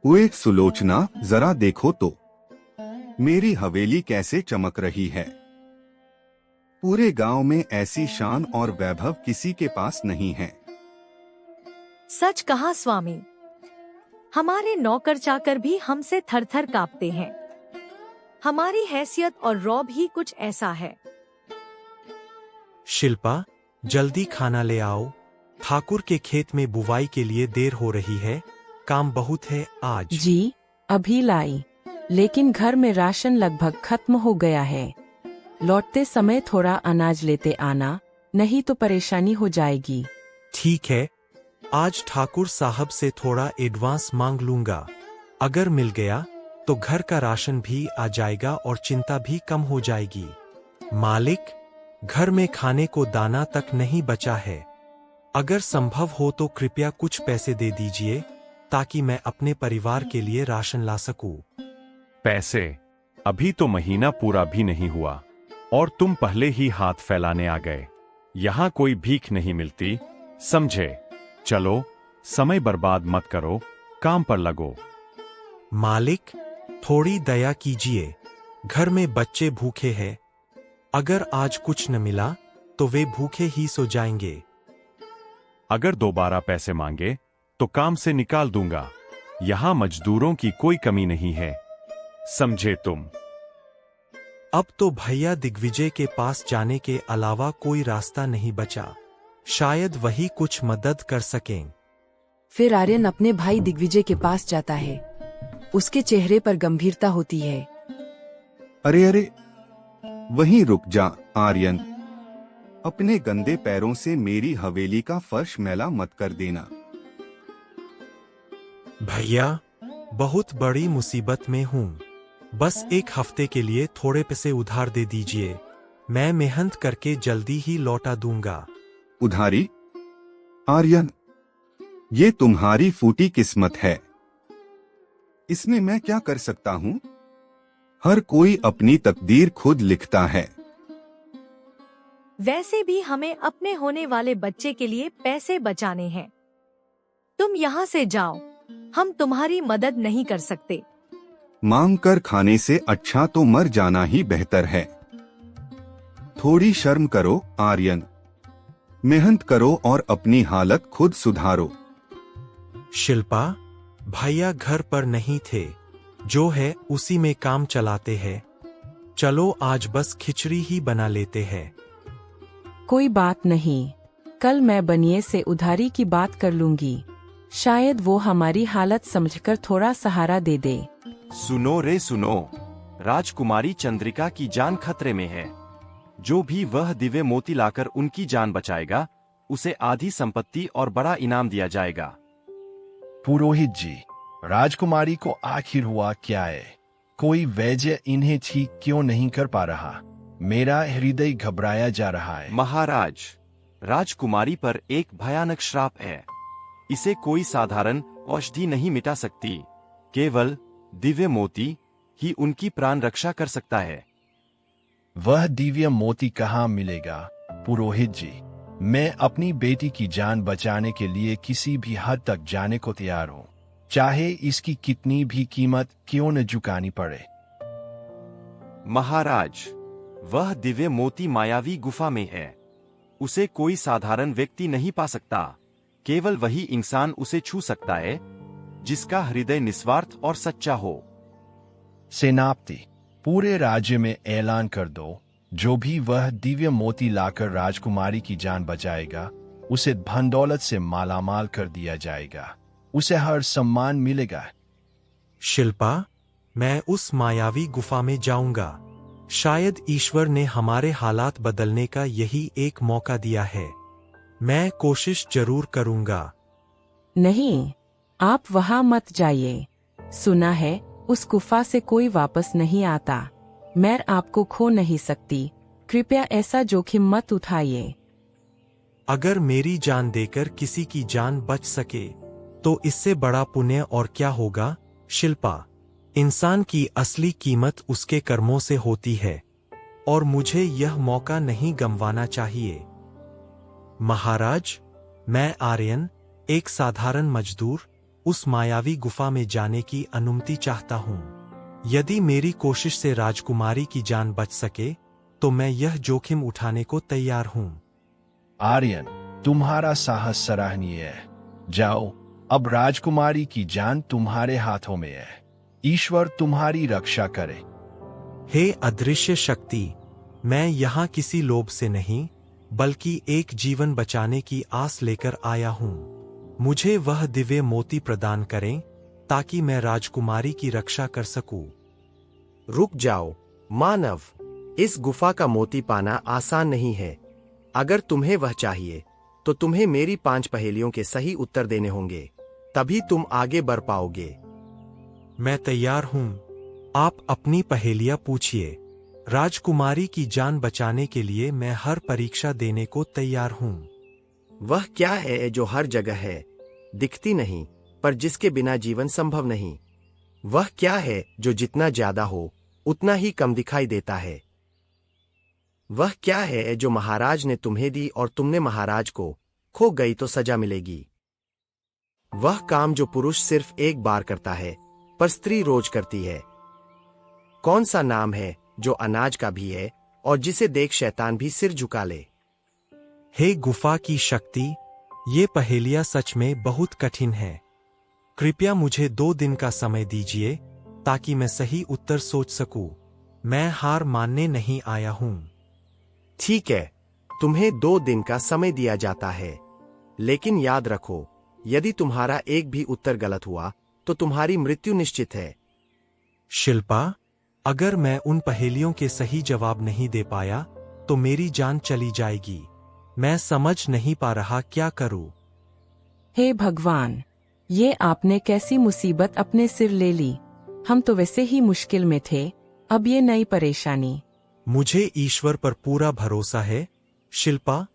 ओए सुलोचना, जरा देखो तो मेरी हवेली कैसे चमक रही है। पूरे गांव में ऐसी शान और वैभव किसी के पास नहीं है। सच कहा स्वामी, हमारे नौकर चाकर भी हमसे थर-थर कांपते हैं। हमारी हैसियत और रौब ही कुछ ऐसा है। शिल्पा, जल्दी खाना ले आओ। ठाकुर के खेत में बुवाई के लिए देर हो रही है, काम बहुत है आज। जी, अभी लाई, लेकिन घर में राशन लगभग खत्म हो गया है। लौटते समय थोड़ा अनाज लेते आना, नहीं तो परेशानी हो जाएगी। ठीक है, आज ठाकुर साहब से थोड़ा एडवांस मांग लूंगा। अगर मिल गया तो घर का राशन भी आ जाएगा और चिंता भी कम हो जाएगी। मालिक, घर में खाने को दाना तक नहीं बचा है। अगर संभव हो तो कृपया कुछ पैसे दे दीजिए ताकि मैं अपने परिवार के लिए राशन ला सकूं। पैसे? अभी तो महीना पूरा भी नहीं हुआ और तुम पहले ही हाथ फैलाने आ गए। यहाँ कोई भीख नहीं मिलती, समझे? चलो, समय बर्बाद मत करो, काम पर लगो। मालिक, थोड़ी दया कीजिए, घर में बच्चे भूखे हैं। अगर आज कुछ न मिला तो वे भूखे ही सो जाएंगे। अगर दोबारा पैसे मांगे तो काम से निकाल दूंगा। यहाँ मजदूरों की कोई कमी नहीं है, समझे तुम? अब तो भैया दिग्विजय के पास जाने के अलावा कोई रास्ता नहीं बचा। शायद वही कुछ मदद कर सकें। फिर आर्यन अपने भाई दिग्विजय के पास जाता है। उसके चेहरे पर गंभीरता होती है। अरे अरे, वहीं रुक जा आर्यन। अपने गंदे पैरों से मेरी हवेली का फर्श मैला मत कर देना। भैया, बहुत बड़ी मुसीबत में हूँ। बस एक हफ्ते के लिए थोड़े पैसे उधार दे दीजिए। मैं मेहनत करके जल्दी ही लौटा दूंगा। उधारी? आर्यन, ये तुम्हारी फूटी किस्मत है। इसमें मैं क्या कर सकता हूँ? हर कोई अपनी तकदीर खुद लिखता है। वैसे भी हमें अपने होने वाले बच्चे के लिए पैसे बचाने हैं। तुम यहाँ से जाओ, हम तुम्हारी मदद नहीं कर सकते। मांग कर खाने से अच्छा तो मर जाना ही बेहतर है। थोड़ी शर्म करो आर्यन, मेहनत करो और अपनी हालत खुद सुधारो। शिल्पा, भैया घर पर नहीं थे, जो है उसी में काम चलाते हैं। चलो आज बस खिचड़ी ही बना लेते हैं। कोई बात नहीं, कल मैं बनिए से उधारी की बात कर लूंगी। शायद वो हमारी हालत समझकर थोड़ा सहारा दे दे। सुनो रे सुनो, राजकुमारी चंद्रिका की जान खतरे में है। जो भी वह दिव्य मोती लाकर उनकी जान बचाएगा, उसे आधी संपत्ति और बड़ा इनाम दिया जाएगा। पुरोहित जी, राजकुमारी को आखिर हुआ क्या है? कोई वैद्य इन्हें ठीक क्यों नहीं कर पा रहा? मेरा हृदय घबराया जा रहा है। महाराज, राजकुमारी पर एक भयानक श्राप है। इसे कोई साधारण औषधि नहीं मिटा सकती। केवल दिव्य मोती ही उनकी प्राण रक्षा कर सकता है। वह दिव्य मोती कहाँ मिलेगा? पुरोहित जी, मैं अपनी बेटी की जान बचाने के लिए किसी भी हद तक जाने को तैयार हूँ, चाहे इसकी कितनी भी कीमत क्यों न चुकानी पड़े। महाराज, वह दिव्य मोती मायावी गुफा में है। उसे कोई साधारण व्यक्ति नहीं पा सकता। केवल वही इंसान उसे छू सकता है जिसका हृदय निस्वार्थ और सच्चा हो। सेनापति, पूरे राज्य में ऐलान कर दो, जो भी वह दिव्य मोती लाकर राजकुमारी की जान बचाएगा, उसे धन दौलत से मालामाल कर दिया जाएगा। उसे हर सम्मान मिलेगा। शिल्पा, मैं उस मायावी गुफा में जाऊंगा। शायद ईश्वर ने हमारे हालात बदलने का यही एक मौका दिया है। मैं कोशिश जरूर करूंगा। नहीं, आप वहां मत जाइए। सुना है उस गुफा से कोई वापस नहीं आता। मैं आपको खो नहीं सकती। कृपया ऐसा जोखिम मत उठाइए। अगर मेरी जान देकर किसी की जान बच सके तो इससे बड़ा पुण्य और क्या होगा? शिल्पा, इंसान की असली कीमत उसके कर्मों से होती है और मुझे यह मौका नहीं गंवाना चाहिए। महाराज, मैं आर्यन, एक साधारण मजदूर, उस मायावी गुफा में जाने की अनुमति चाहता हूँ। यदि मेरी कोशिश से राजकुमारी की जान बच सके तो मैं यह जोखिम उठाने को तैयार हूँ। आर्यन, तुम्हारा साहस सराहनीय है। जाओ, अब राजकुमारी की जान तुम्हारे हाथों में है। ईश्वर तुम्हारी रक्षा करे। हे अदृश्य शक्ति, मैं यहाँ किसी लोभ से नहीं बल्कि एक जीवन बचाने की आस लेकर आया हूँ। मुझे वह दिव्य मोती प्रदान करें ताकि मैं राजकुमारी की रक्षा कर सकूं। रुक जाओ मानव, इस गुफा का मोती पाना आसान नहीं है। अगर तुम्हें वह चाहिए तो तुम्हें मेरी 5 पहेलियों के सही उत्तर देने होंगे, तभी तुम आगे बढ़ पाओगे। मैं तैयार हूँ, आप अपनी पहेलियां पूछिए। राजकुमारी की जान बचाने के लिए मैं हर परीक्षा देने को तैयार हूँ। वह क्या है जो हर जगह है, दिखती नहीं, पर जिसके बिना जीवन संभव नहीं? वह क्या है जो जितना ज्यादा हो उतना ही कम दिखाई देता है? वह क्या है जो महाराज ने तुम्हें दी और तुमने महाराज को? खो गई तो सजा मिलेगी। वह काम जो पुरुष सिर्फ एक बार करता है पर स्त्री रोज करती है। कौन सा नाम है जो अनाज का भी है और जिसे देख शैतान भी सिर झुका ले? हे गुफा की शक्ति, ये पहेलियां सच में बहुत कठिन है। कृपया मुझे 2 दिन का समय दीजिए ताकि मैं सही उत्तर सोच सकूं। मैं हार मानने नहीं आया हूं। ठीक है, तुम्हें 2 दिन का समय दिया जाता है, लेकिन याद रखो, यदि तुम्हारा एक भी उत्तर गलत हुआ तो तुम्हारी मृत्यु निश्चित है। शिल्पा, अगर मैं उन पहेलियों के सही जवाब नहीं दे पाया तो मेरी जान चली जाएगी। मैं समझ नहीं पा रहा क्या करूं। हे भगवान, ये आपने कैसी मुसीबत अपने सिर ले ली। हम तो वैसे ही मुश्किल में थे, अब ये नई परेशानी। मुझे ईश्वर पर पूरा भरोसा है। शिल्पा,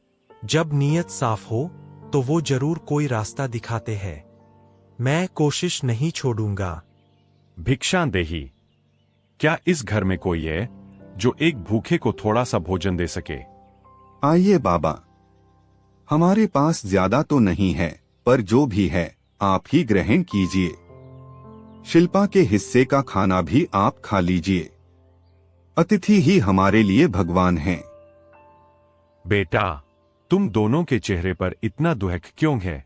जब नीयत साफ हो तो वो जरूर कोई रास्ता दिखाते हैं। मैं कोशिश नहीं छोड़ूंगा। भिक्षांदेही, क्या इस घर में कोई है जो एक भूखे को थोड़ा सा भोजन दे सके? आइए बाबा, हमारे पास ज्यादा तो नहीं है, पर जो भी है आप ही ग्रहण कीजिए। शिल्पा के हिस्से का खाना भी आप खा लीजिए। अतिथि ही हमारे लिए भगवान हैं। बेटा, तुम दोनों के चेहरे पर इतना दुख क्यों है?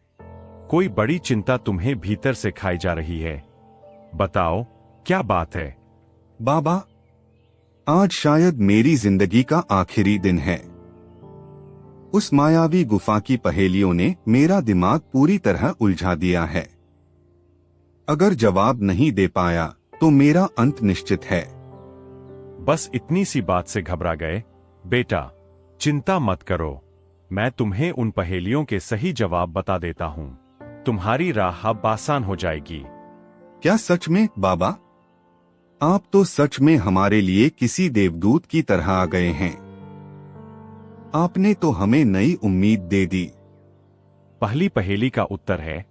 कोई बड़ी चिंता तुम्हें भीतर से खाई जा रही है। बताओ, क्या बात है? बाबा, आज शायद मेरी जिंदगी का आखिरी दिन है। उस मायावी गुफा की पहेलियों ने मेरा दिमाग पूरी तरह उलझा दिया है। अगर जवाब नहीं दे पाया तो मेरा अंत निश्चित है। बस इतनी सी बात से घबरा गए? बेटा, चिंता मत करो, मैं तुम्हें उन पहेलियों के सही जवाब बता देता हूँ। तुम्हारी राह अब आसान हो जाएगी। क्या सच में बाबा? आप तो सच में हमारे लिए किसी देवदूत की तरह आ गए हैं। आपने तो हमें नई उम्मीद दे दी। पहली पहेली का उत्तर है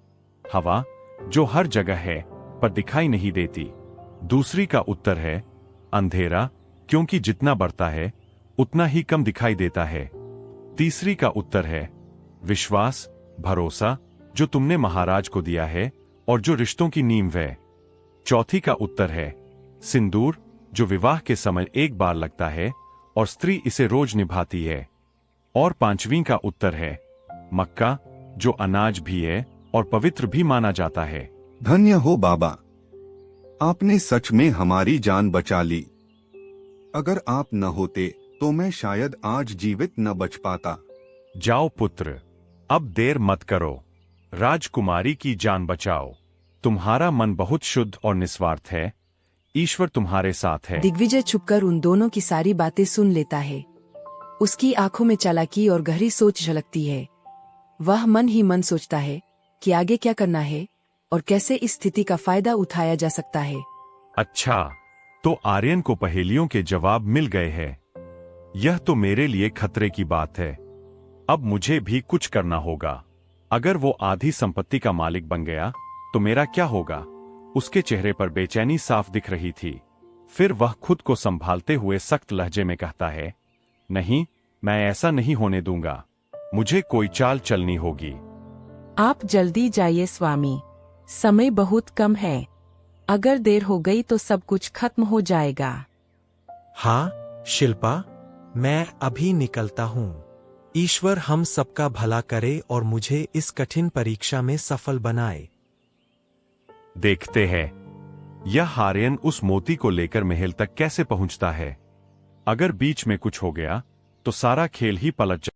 हवा, जो हर जगह है पर दिखाई नहीं देती। दूसरी का उत्तर है अंधेरा, क्योंकि जितना बढ़ता है उतना ही कम दिखाई देता है। तीसरी का उत्तर है विश्वास, भरोसा, जो तुमने महाराज को दिया है और जो रिश्तों की नींव है। चौथी का उत्तर है सिंदूर, जो विवाह के समय एक बार लगता है और स्त्री इसे रोज निभाती है। और पांचवीं का उत्तर है मक्का, जो अनाज भी है और पवित्र भी माना जाता है। धन्य हो बाबा, आपने सच में हमारी जान बचा ली। अगर आप न होते तो मैं शायद आज जीवित न बच पाता। जाओ पुत्र, अब देर मत करो, राजकुमारी की जान बचाओ। तुम्हारा मन बहुत शुद्ध और निस्वार्थ है। ईश्वर तुम्हारे साथ है। दिग्विजय छुपकर उन दोनों की सारी बातें सुन लेता है। उसकी आंखों में चालाकी और गहरी सोच झलकती है। वह मन ही मन सोचता है कि आगे क्या करना है और कैसे इस स्थिति का फायदा उठाया जा सकता है। अच्छा, तो आर्यन को पहेलियों के जवाब मिल गए हैं। यह तो मेरे लिए खतरे की बात है। अब मुझे भी कुछ करना होगा। अगर वो आधी संपत्ति का मालिक बन गया तो मेरा क्या होगा? उसके चेहरे पर बेचैनी साफ दिख रही थी। फिर वह खुद को संभालते हुए सख्त लहजे में कहता है, नहीं, मैं ऐसा नहीं होने दूंगा। मुझे कोई चाल चलनी होगी। आप जल्दी जाइए स्वामी, समय बहुत कम है। अगर देर हो गई तो सब कुछ खत्म हो जाएगा। हाँ शिल्पा, मैं अभी निकलता हूँ। ईश्वर हम सबका भला करे और मुझे इस कठिन परीक्षा में सफल बनाए। देखते हैं यह आर्यन उस मोती को लेकर महल तक कैसे पहुंचता है। अगर बीच में कुछ हो गया तो सारा खेल ही पलट